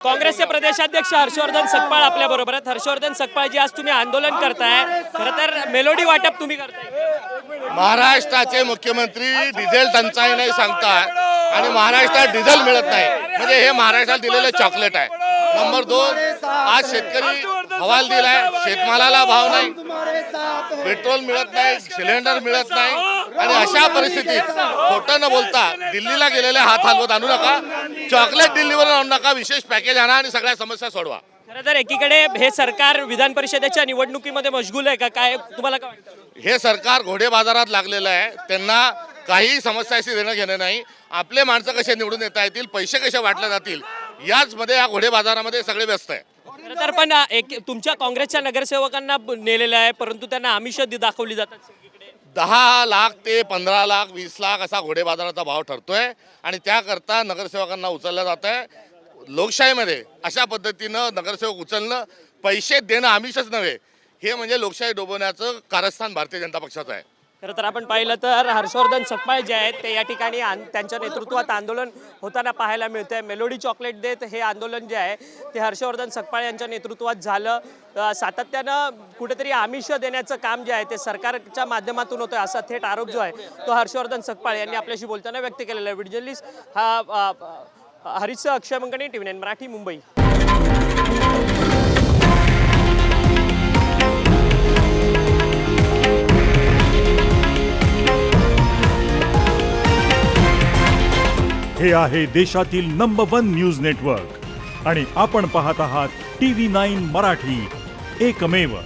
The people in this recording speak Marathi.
काँग्रेसचे प्रदेशाध्यक्ष हर्षवर्धन सकपाळ आपल्या बरोबर आहेत। हर्षवर्धन सकपाळ जी आज तुम्ही आंदोलन करताय, खरं तर मेलोडी वाटप तुम्ही करताय। महाराष्ट्राचे मुख्यमंत्री डिझेल टंचाई नाही सांगतात आणि महाराष्ट्रात डिझेल मिळत नाही, म्हणजे हे महाराष्ट्राला दिलेले चॉकलेट आहे। नंबर 2, आज शेतकरी हवाल दिलाय, शेतमालाला भाव नाही, पेट्रोल मिळत नाही, सिलेंडर मिळत नाही आणि अशा परिस्थितीत खोटं न बोलता दिल्लीला गेलेले हात हलवत आणू नका, चॉकलेट दिल्लीवर आणू नका, विशेष पॅकेज आणा आणि सगळ्या समस्या सोडवा। खरं तर एकीकडे हे सरकार विधान परिषदेच्या निवडणुकीमध्ये मशगूल आहे का, काय तुम्हाला काय वाटतं? हे सरकार घोडे बाजारात लागलेलं आहे, त्यांना काही समस्याशी देणं घेणं नाही। आपले माणसं कसे निवडून येता येतील, पैसे कसे वाटले जातील, याच मध्ये या घोडे बाजारामध्ये सगळे व्यस्त आहे। खरं तर पण तुमच्या काँग्रेसच्या नगरसेवकांना नेलेलं आहे, परंतु त्यांना आमिष दाखवली जातात सगळीकडे। 10 लाख ते 15 लाख 20 लाख असा घोडे बाजाराचा भाव ठरतोय आणि त्याकरता नगरसेवकांना उचललं जात आहे। लोकशाहीमध्ये अशा पद्धतीनं नगरसेवक उचलणं, पैसे देणं आमिषच नव्हे, हे म्हणजे लोकशाही डोबवण्याचं कारस्थान भारतीय जनता पक्षाचं आहे। खरं तर आपण पाहिलं तर हर्षवर्धन सकपाळ जे आहेत ते या ठिकाणी त्यांच्या नेतृत्वात आंदोलन होताना पाहायला मिळतंय। मेलोडी चॉकलेट देत हे आंदोलन जे आहे ते हर्षवर्धन सकपाळ यांच्या नेतृत्वात झालं। सातत्यानं कुठेतरी आमिष देण्याचं काम जे आहे ते सरकारच्या माध्यमातून होतं, असा थेट आरोप जो आहे तो हर्षवर्धन सकपाळ यांनी आपल्याशी बोलताना व्यक्त केलेला आहे। व्हिडिओ जर्नलिस्ट हा हरीश अक्षय मंगणे, TV9 मराठी, मुंबई। हे आहे देशातील नंबर 1 न्यूज नेटवर्क आणि आपण पाहत आहात TV9 मराठी, एकमेव।